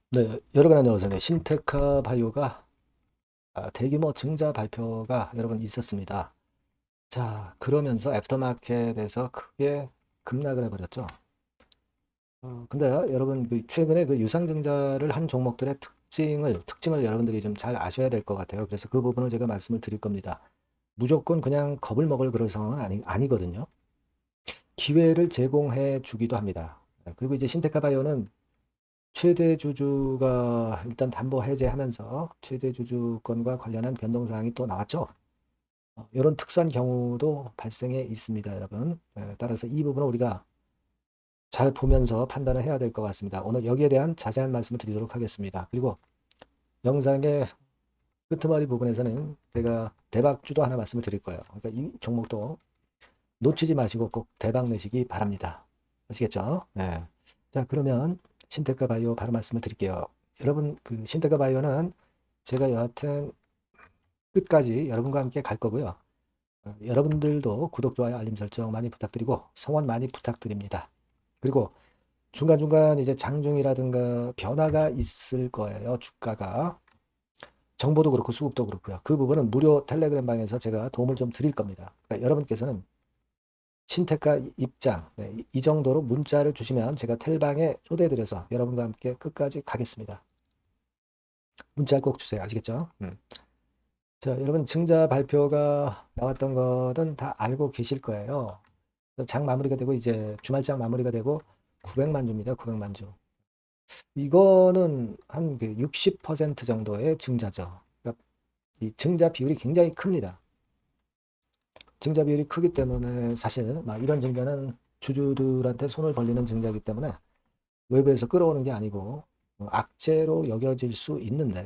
네, 여러분 안녕하세요. 네, 신테카 바이오가 대규모 증자 발표가 여러분 있었습니다. 자, 그러면서 애프터마켓에서 크게 급락을 해버렸죠. 근데 여러분 최근에 그 유상증자를 한 종목들의 특징을 여러분들이 좀 잘 아셔야 될 것 같아요. 그래서 그 부분을 제가 말씀을 드릴 겁니다. 무조건 그냥 겁을 먹을 그런 상황은 아니거든요. 기회를 제공해 주기도 합니다. 그리고 이제 신테카 바이오는 최대 주주가 일단 담보 해제하면서 최대 주주권과 관련한 변동사항이 또 나왔죠. 이런 특수한 경우도 발생해 있습니다, 여러분. 따라서 이 부분은 우리가 잘 보면서 판단을 해야 될 것 같습니다. 오늘 여기에 대한 자세한 말씀을 드리도록 하겠습니다. 그리고 영상의 끄트머리 부분에서는 제가 대박주도 하나 말씀을 드릴 거예요. 그러니까 이 종목도 놓치지 마시고 꼭 대박 내시기 바랍니다. 아시겠죠? 네. 자, 그러면 신테카 바이오 바로 말씀을 드릴게요. 여러분, 그 신테카 바이오는 제가 여하튼 끝까지 여러분과 함께 갈 거고요. 여러분들도 구독, 좋아요, 알림 설정 많이 부탁드리고 성원 많이 부탁드립니다. 그리고 중간중간 이제 장중이라든가 변화가 있을 거예요. 주가가. 정보도 그렇고 수급도 그렇고요. 그 부분은 무료 텔레그램 방에서 제가 도움을 좀 드릴 겁니다. 그러니까 여러분께서는 신테카 입장, 네, 이 정도로 문자를 주시면 제가 텔방에 초대해드려서 여러분과 함께 끝까지 가겠습니다. 문자 꼭 주세요. 아시겠죠? 자, 여러분 증자 발표가 나왔던 거는 다 알고 계실 거예요. 장 마무리가 되고 이제 주말장 마무리가 되고 900만 주입니다. 900만 주. 이거는 한 60% 정도의 증자죠. 그러니까 이 증자 비율이 굉장히 큽니다. 증자 비율이 크기 때문에 사실 막 이런 증자는 주주들한테 손을 벌리는 증자이기 때문에 외부에서 끌어오는 게 아니고 악재로 여겨질 수 있는데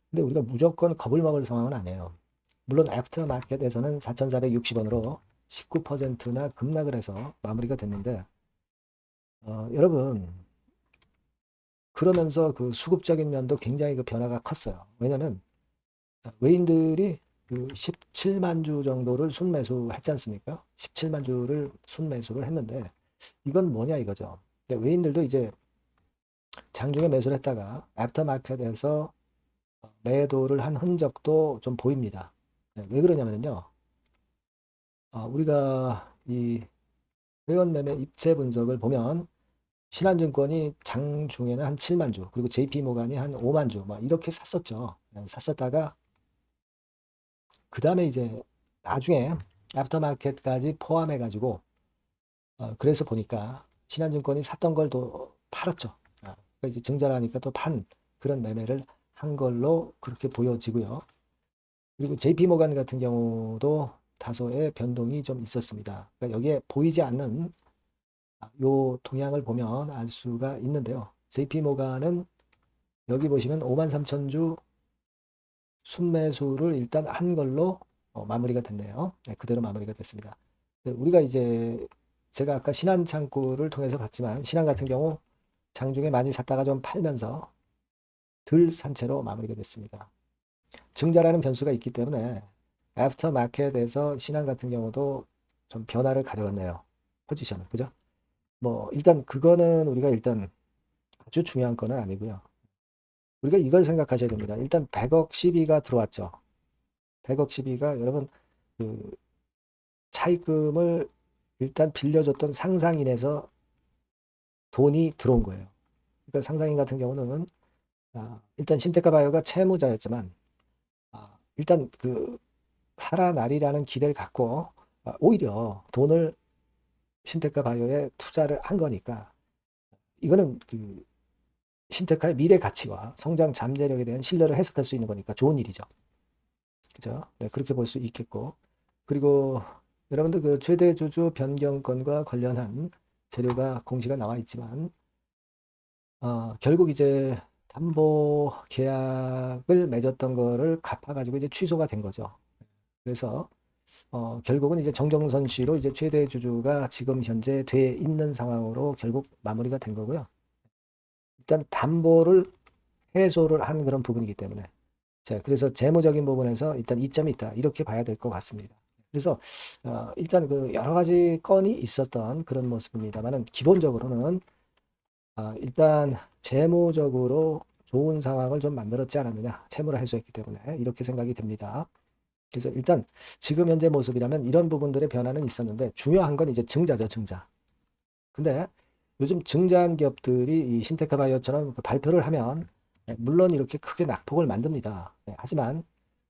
근데 우리가 무조건 겁을 먹을 상황은 아니에요. 물론 애프터마켓에서는 4,460원으로 19%나 급락을 해서 마무리가 됐는데 여러분 그러면서 그 수급적인 면도 굉장히 그 변화가 컸어요. 왜냐하면 외인들이 그 17만 주 정도를 순매수했지 않습니까? 17만 주를 순매수를 했는데 이건 뭐냐 이거죠. 외인들도 이제 장중에 매수를 했다가 애프터마켓에서 매도를 한 흔적도 좀 보입니다. 왜 그러냐면요. 우리가 이 회원매매 입체 분석을 보면 신한증권이 장중에는 한 7만 주, 그리고 JP모간이 한 5만 주, 막 이렇게 샀었죠. 샀었다가 그 다음에 이제 나중에 애프터마켓까지 포함해가지고 그래서 보니까 신한증권이 샀던 걸 또 팔았죠. 그러니까 이제 증자라니까 또 판 그런 매매를 한 걸로 그렇게 보여지고요. 그리고 JP모간 같은 경우도 다소의 변동이 좀 있었습니다. 그러니까 여기에 보이지 않는 요 동향을 보면 알 수가 있는데요. JP모간은 여기 보시면 5만 3천 주 순매수를 일단 한 걸로 마무리가 됐네요. 네, 그대로 마무리가 됐습니다. 네, 우리가 이제 제가 아까 신한 창구를 통해서 봤지만 신한 같은 경우 장중에 많이 샀다가 좀 팔면서 덜 산 채로 마무리가 됐습니다. 증자라는 변수가 있기 때문에 애프터 마켓에서 신한 같은 경우도 좀 변화를 가져갔네요. 포지션을. 그죠? 뭐 일단 그거는 우리가 일단 아주 중요한 거는 아니고요. 우리가 이걸 생각하셔야 됩니다. 일단 100억 시비가 들어왔죠. 100억 시비가 여러분 그 차입금을 일단 빌려줬던 상상인에서 돈이 들어온 거예요. 그러니까 상상인 같은 경우는 일단 신테카 바이오가 채무자였지만 일단 그 살아나리라는 기대를 갖고 오히려 돈을 신테카 바이오에 투자를 한 거니까 이거는 그 신테카의 미래 가치와 성장 잠재력에 대한 신뢰를 해석할 수 있는 거니까 좋은 일이죠. 그죠? 네, 그렇게 볼 수 있겠고. 그리고 여러분들 그 최대 주주 변경권과 관련한 재료가 공시가 나와 있지만 결국 이제 담보 계약을 맺었던 거를 갚아가지고 이제 취소가 된 거죠. 그래서 결국은 이제 정정선 씨로 이제 최대 주주가 지금 현재 돼 있는 상황으로 결국 마무리가 된 거고요. 일단 담보를 해소를 한 그런 부분이기 때문에 자, 그래서 재무적인 부분에서 일단 이점이 있다. 이렇게 봐야 될 것 같습니다. 그래서 일단 그 여러 가지 건이 있었던 그런 모습입니다만은 기본적으로는 일단 재무적으로 좋은 상황을 좀 만들었지 않았느냐. 채무를 해소했기 때문에 이렇게 생각이 됩니다. 그래서 일단 지금 현재 모습이라면 이런 부분들의 변화는 있었는데 중요한 건 이제 증자죠, 증자. 근데 요즘 증자한 기업들이 이 신테크 바이오처럼 그 발표를 하면 물론 이렇게 크게 낙폭을 만듭니다. 하지만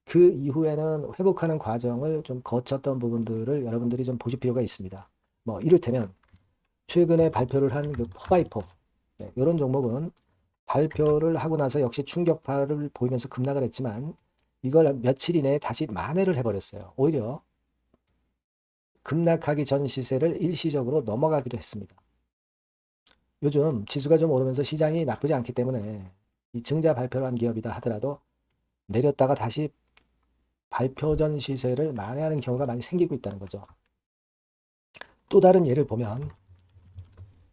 그 이후에는 회복하는 과정을 좀 거쳤던 부분들을 여러분들이 좀 보실 필요가 있습니다. 뭐 이를테면 최근에 발표를 한 그 포바이포 이런 종목은 발표를 하고 나서 역시 충격파를 보이면서 급락을 했지만 이걸 며칠 이내에 다시 만회를 해버렸어요. 오히려 급락하기 전 시세를 일시적으로 넘어가기도 했습니다. 요즘 지수가 좀 오르면서 시장이 나쁘지 않기 때문에 이 증자 발표를 한 기업이다 하더라도 내렸다가 다시 발표 전 시세를 만회하는 경우가 많이 생기고 있다는 거죠. 또 다른 예를 보면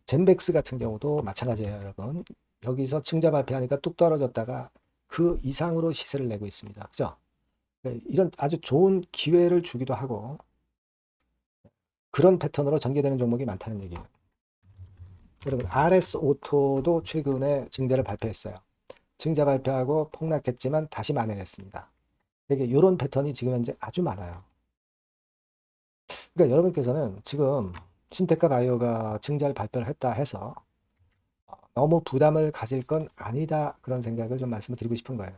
젠백스 같은 경우도 마찬가지예요, 여러분. 여기서 증자 발표하니까 뚝 떨어졌다가 그 이상으로 시세를 내고 있습니다. 그죠? 이런 아주 좋은 기회를 주기도 하고 그런 패턴으로 전개되는 종목이 많다는 얘기예요. 여러분 RS 오토도 최근에 증자를 발표했어요. 증자 발표하고 폭락했지만 다시 만회했습니다. 되게 이런 패턴이 지금 현재 아주 많아요. 그러니까 여러분께서는 지금 신테크 바이오가 증자를 발표를 했다 해서 너무 부담을 가질 건 아니다 그런 생각을 좀 말씀을 드리고 싶은 거예요.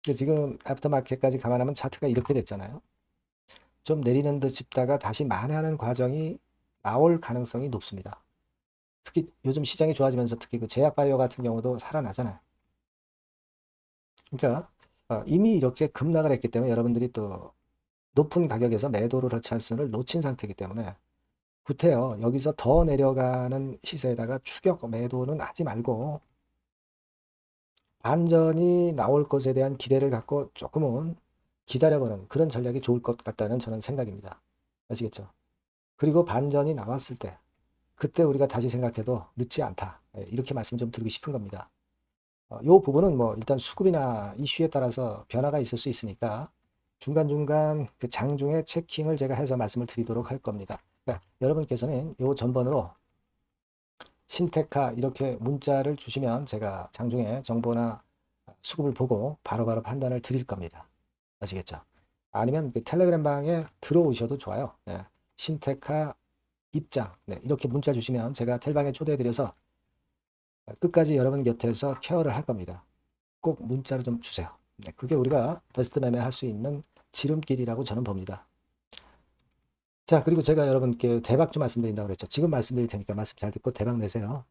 근데 지금 애프터마켓까지 감안하면 차트가 이렇게 됐잖아요. 좀 내리는 듯 싶다가 다시 만회하는 과정이 나올 가능성이 높습니다. 특히 요즘 시장이 좋아지면서 특히 그 제약바이오 같은 경우도 살아나잖아요. 그러니까 이미 이렇게 급락을 했기 때문에 여러분들이 또 높은 가격에서 매도를 할 찬스를 놓친 상태이기 때문에 구태여 여기서 더 내려가는 시세에다가 추격 매도는 하지 말고 반전이 나올 것에 대한 기대를 갖고 조금은 기다려보는 그런 전략이 좋을 것 같다는 저는 생각입니다. 아시겠죠? 그리고 반전이 나왔을 때 그때 우리가 다시 생각해도 늦지 않다. 이렇게 말씀 좀 드리고 싶은 겁니다. 이 부분은 뭐 일단 수급이나 이슈에 따라서 변화가 있을 수 있으니까 중간중간 그 장중에 체킹을 제가 해서 말씀을 드리도록 할 겁니다. 그러니까 여러분께서는 이 전번으로 신테카 이렇게 문자를 주시면 제가 장중에 정보나 수급을 보고 바로바로 판단을 드릴 겁니다. 아시겠죠? 아니면 그 텔레그램 방에 들어오셔도 좋아요. 네. 신테카 입장 이렇게 문자 주시면 제가 텔방에 초대해드려서 끝까지 여러분 곁에서 케어를 할 겁니다. 꼭 문자를 좀 주세요. 그게 우리가 베스트 매매 할 수 있는 지름길이라고 저는 봅니다. 자, 그리고 제가 여러분께 대박주 말씀드린다고 그랬죠. 지금 말씀드릴 테니까 말씀 잘 듣고 대박 내세요.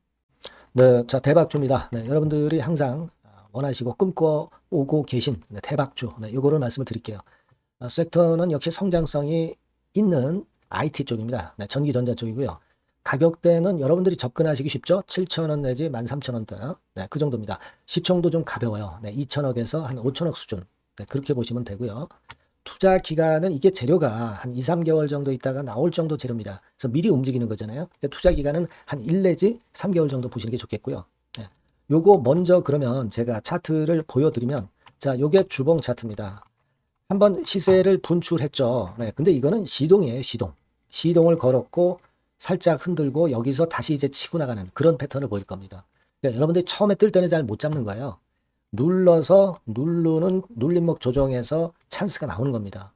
네, 자, 대박주입니다. 네, 여러분들이 항상 원하시고 꿈꿔오고 계신 대박주. 이거를 말씀을 드릴게요. 섹터는 역시 성장성이 있는 IT 쪽입니다. 전기전자 쪽이고요. 가격대는 여러분들이 접근하시기 쉽죠? 7,000원 내지 13,000원대. 그 정도입니다. 시총도 좀 가벼워요. 2천억에서 한 5천억 수준. 그렇게 보시면 되고요. 투자 기간은 이게 재료가 한 2, 3개월 정도 있다가 나올 정도 재료입니다. 그래서 미리 움직이는 거잖아요. 투자 기간은 한 1 내지 3개월 정도 보시는 게 좋겠고요. 요거 먼저 그러면 제가 차트를 보여드리면 자, 요게 주봉 차트입니다. 한번 시세를 분출했죠. 근데 이거는 시동이에요, 시동. 시동을 걸었고 살짝 흔들고 여기서 다시 이제 치고 나가는 그런 패턴을 보일 겁니다. 그러니까 여러분들이 처음에 뜰 때는 잘 못 잡는 거예요. 눌러서 누르는 눌림목 조정에서 찬스가 나오는 겁니다.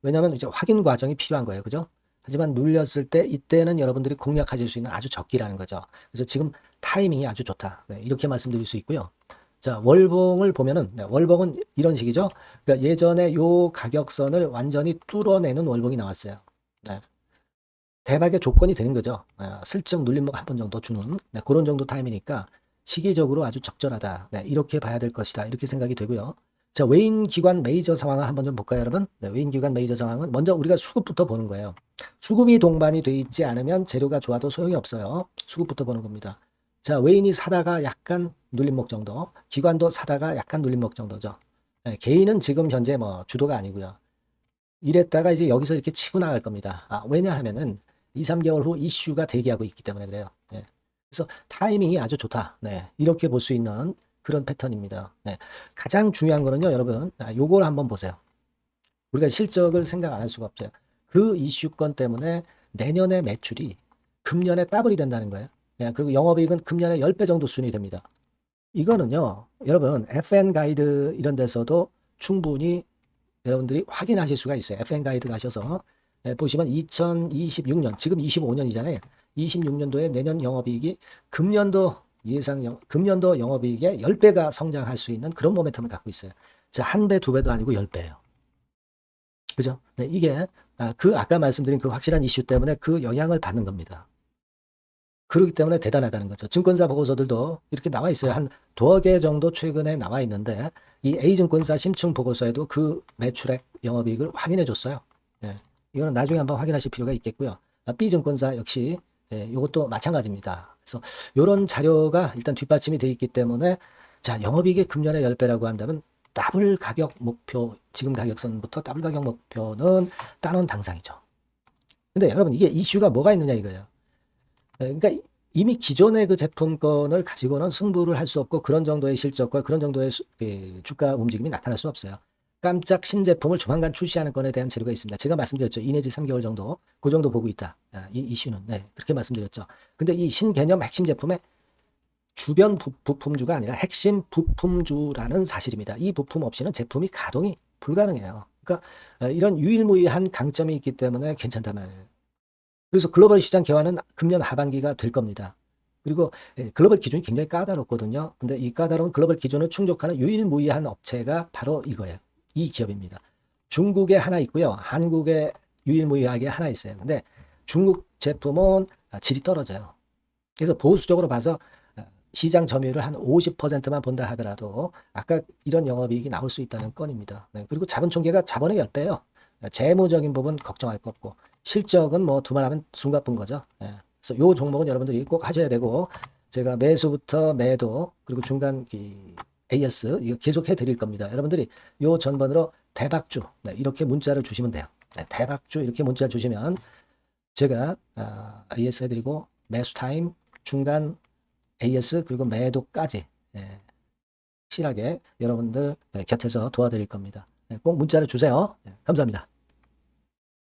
왜냐하면 이제 확인 과정이 필요한 거예요. 그죠? 하지만 눌렸을 때 이때는 여러분들이 공략하실 수 있는 아주 적기라는 거죠. 그래서 지금 타이밍이 아주 좋다. 이렇게 말씀드릴 수 있고요. 자, 월봉을 보면은 월봉은 이런 식이죠. 그러니까 예전에 요 가격선을 완전히 뚫어내는 월봉이 나왔어요. 대박의 조건이 되는 거죠. 슬쩍 눌림목 한 번 정도 주는 그런 정도 타임이니까 시기적으로 아주 적절하다. 이렇게 봐야 될 것이다. 이렇게 생각이 되고요. 자, 외인 기관 메이저 상황을 한번 좀 볼까요, 여러분? 외인 기관 메이저 상황은 먼저 우리가 수급부터 보는 거예요. 수급이 동반이 돼 있지 않으면 재료가 좋아도 소용이 없어요. 수급부터 보는 겁니다. 자, 외인이 사다가 약간 눌림목 정도, 기관도 사다가 약간 눌림목 정도죠. 개인은 지금 현재 뭐 주도가 아니고요. 이랬다가 이제 여기서 이렇게 치고 나갈 겁니다. 왜냐하면은 2, 3개월 후 이슈가 대기하고 있기 때문에 그래요. 그래서 타이밍이 아주 좋다. 이렇게 볼 수 있는 그런 패턴입니다. 가장 중요한 거는요, 여러분, 요걸 한번 보세요. 우리가 실적을 생각 안 할 수가 없어요. 그 이슈건 때문에 내년에 매출이 금년에 더블이 된다는 거예요. 예, 그리고 영업이익은 금년에 10배 정도 수준이 됩니다. 이거는요, 여러분, FN 가이드 이런 데서도 충분히 여러분들이 확인하실 수가 있어요. FN 가이드 가셔서 보시면 2026년, 지금 25년이잖아요. 26년도에 내년 영업이익이 금년도 영업이익의 10배가 성장할 수 있는 그런 모멘텀을 갖고 있어요. 자, 한 배, 두 배도 아니고 10배예요. 그죠? 네, 이게 아까 말씀드린 그 확실한 이슈 때문에 그 영향을 받는 겁니다. 그렇기 때문에 대단하다는 거죠. 증권사 보고서들도 이렇게 나와 있어요. 한 두어 개 정도 최근에 나와 있는데 이 A증권사 심층 보고서에도 그 매출액 영업이익을 확인해 줬어요. 예, 이거는 나중에 한번 확인하실 필요가 있겠고요. B증권사 역시 이것도 마찬가지입니다. 그래서 이런 자료가 일단 뒷받침이 되어 있기 때문에 자, 영업이익이 금년에 10배라고 한다면 더블 가격 목표, 지금 가격선부터 더블 가격 목표는 따놓은 당상이죠. 근데 여러분 이게 이슈가 뭐가 있느냐 이거예요. 그러니까 이미 기존의 그 제품권을 가지고는 승부를 할 수 없고 그런 정도의 실적과 그런 정도의 주가 움직임이 나타날 수 없어요. 깜짝 신제품을 조만간 출시하는 건에 대한 재료가 있습니다. 제가 말씀드렸죠. 2 내지 3개월 정도, 그 정도 보고 있다. 이 이슈는. 네, 그렇게 말씀드렸죠. 근데 이 신개념 핵심 제품의 주변 부품주가 아니라 핵심 부품주라는 사실입니다. 이 부품 없이는 제품이 가동이 불가능해요. 그러니까 이런 유일무이한 강점이 있기 때문에 괜찮단 말이에요. 그래서 글로벌 시장 개화는 금년 하반기가 될 겁니다. 그리고 글로벌 기준이 굉장히 까다롭거든요. 근데 이 까다로운 글로벌 기준을 충족하는 유일무이한 업체가 바로 이거예요. 이 기업입니다. 중국에 하나 있고요. 한국에 유일무이하게 하나 있어요. 근데 중국 제품은 질이 떨어져요. 그래서 보수적으로 봐서 시장 점유율을 한 50%만 본다 하더라도 아까 이런 영업이익이 나올 수 있다는 건입니다. 네, 그리고 자본 총계가 자본의 10배예요. 재무적인 부분 걱정할 거 없고 실적은 뭐 두말하면 숨가쁜 거죠. 예. 그래서 요 종목은 여러분들이 꼭 하셔야 되고 제가 매수부터 매도 그리고 중간 AS 이거 계속 해드릴 겁니다. 여러분들이 요 전번으로 대박주 이렇게 문자를 주시면 돼요. 대박주 이렇게 문자 주시면 제가 AS 해드리고 매수 타임 중간 AS 그리고 매도까지 확실하게 여러분들 곁에서 도와드릴 겁니다. 꼭 문자를 주세요. 감사합니다.